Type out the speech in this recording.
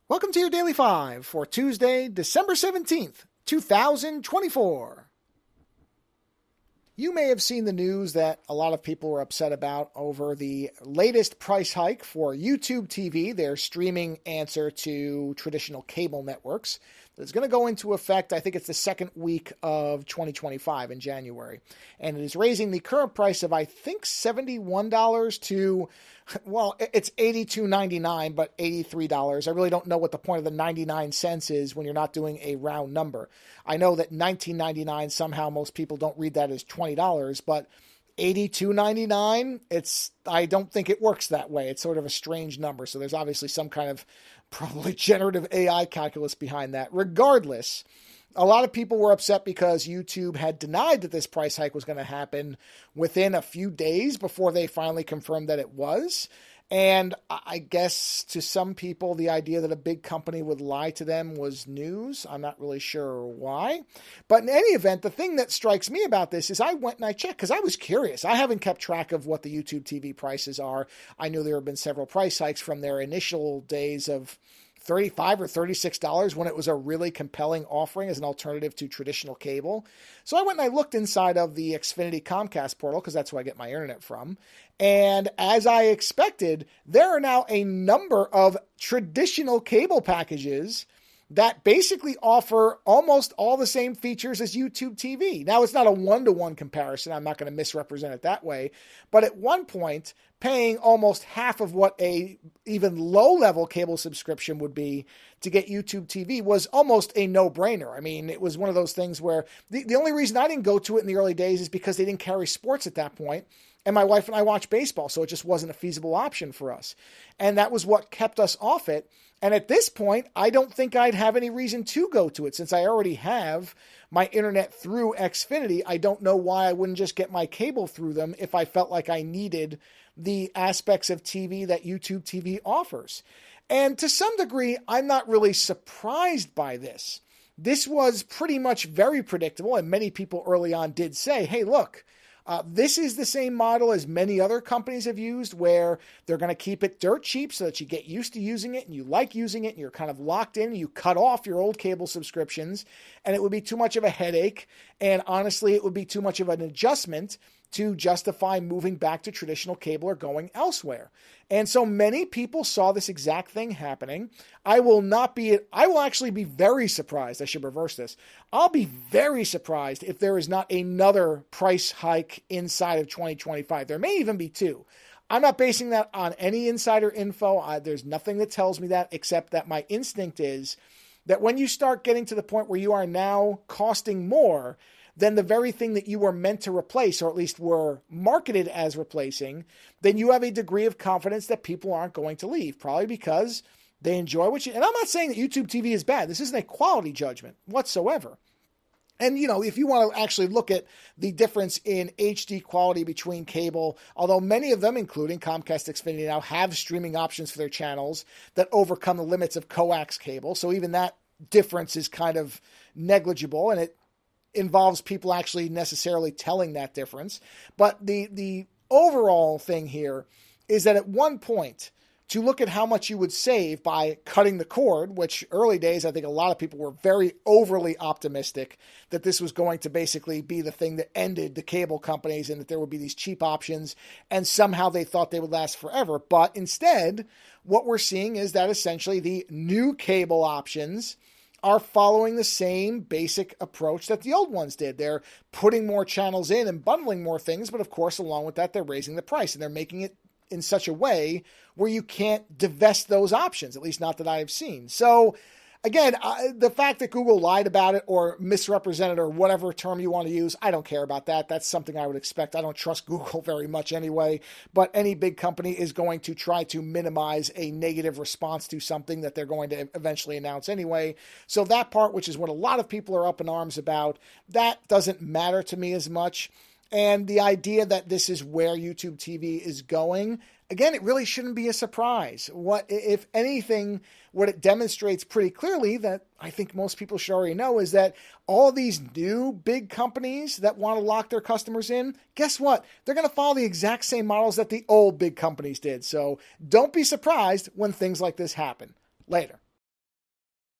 Welcome to your Daily 5 for Tuesday, December 17th, 2024. You may have seen the news that a lot of people were upset about over the latest price hike for YouTube TV, their streaming answer to traditional cable networks. It's going to go into effect, I think it's the second week of 2025 in January. And it is raising the current price of, I think, $71 to, well, it's $82.99, but $83. I really don't know what the point of the 99 cents is when you're not doing a round number. I know that $19.99, somehow most people don't read that as $20, but $82.99, I don't think it works that way. It's sort of a strange number. So there's obviously some kind of probably generative AI calculus behind that. Regardless, a lot of people were upset because YouTube had denied that this price hike was going to happen within a few days before they finally confirmed that it was. And I guess to some people, the idea that a big company would lie to them was news. I'm not really sure why. But in any event, the thing that strikes me about this is I went and I checked because I was curious. I haven't kept track of what the YouTube TV prices are. I knew there have been several price hikes from their initial days of $35 or $36 when it was a really compelling offering as an alternative to traditional cable. So I went and I looked inside of the Xfinity Comcast portal because that's who I get my internet from. And as I expected, there are now a number of traditional cable packages that basically offer almost all the same features as YouTube TV. Now, it's not a one-to-one comparison. I'm not going to misrepresent it that way. But at one point, paying almost half of what a even low-level cable subscription would be to get YouTube TV was almost a no-brainer. I mean, it was one of those things where the only reason I didn't go to it in the early days is because they didn't carry sports at that point. And my wife and I watch baseball, so it just wasn't a feasible option for us. And that was what kept us off it. And at this point, I don't think I'd have any reason to go to it. Since I already have my internet through Xfinity, I don't know why I wouldn't just get my cable through them if I felt like I needed the aspects of TV that YouTube TV offers. And to some degree, I'm not really surprised by this. This was pretty much very predictable, and many people early on did say, hey, look, this is the same model as many other companies have used where they're going to keep it dirt cheap so that you get used to using it and you like using it and you're kind of locked in. You cut off your old cable subscriptions and it would be too much of a headache. And honestly, it would be too much of an adjustment to justify moving back to traditional cable or going elsewhere. And so many people saw this exact thing happening. I will actually be very surprised. I should reverse this. I'll be very surprised if there is not another price hike inside of 2025. There may even be two. I'm not basing that on any insider info. There's nothing that tells me that, except that my instinct is that when you start getting to the point where you are now costing more than the very thing that you were meant to replace, or at least were marketed as replacing, then you have a degree of confidence that people aren't going to leave, probably because they enjoy what you... And I'm not saying that YouTube TV is bad. This isn't a quality judgment whatsoever. And, if you want to actually look at the difference in HD quality between cable, although many of them, including Comcast Xfinity now, have streaming options for their channels that overcome the limits of coax cable. So even that difference is kind of negligible, and it involves people actually necessarily telling that difference. But the overall thing here is that at one point, to look at how much you would save by cutting the cord, which early days, I think a lot of people were very overly optimistic that this was going to basically be the thing that ended the cable companies and that there would be these cheap options, and somehow they thought they would last forever. But instead, what we're seeing is that essentially the new cable options are following the same basic approach that the old ones did. They're putting more channels in and bundling more things, but of course, along with that, they're raising the price, and they're making it in such a way where you can't divest those options, at least not that I've seen. So again, the fact that Google lied about it or misrepresented or whatever term you want to use, I don't care about that. That's something I would expect. I don't trust Google very much anyway, but any big company is going to try to minimize a negative response to something that they're going to eventually announce anyway. So that part, which is what a lot of people are up in arms about, that doesn't matter to me as much. And the idea that this is where YouTube TV is going, again, it really shouldn't be a surprise. What, if anything, what it demonstrates pretty clearly that I think most people should already know is that all these new big companies that want to lock their customers in, guess what? They're going to follow the exact same models that the old big companies did. So don't be surprised when things like this happen. Later.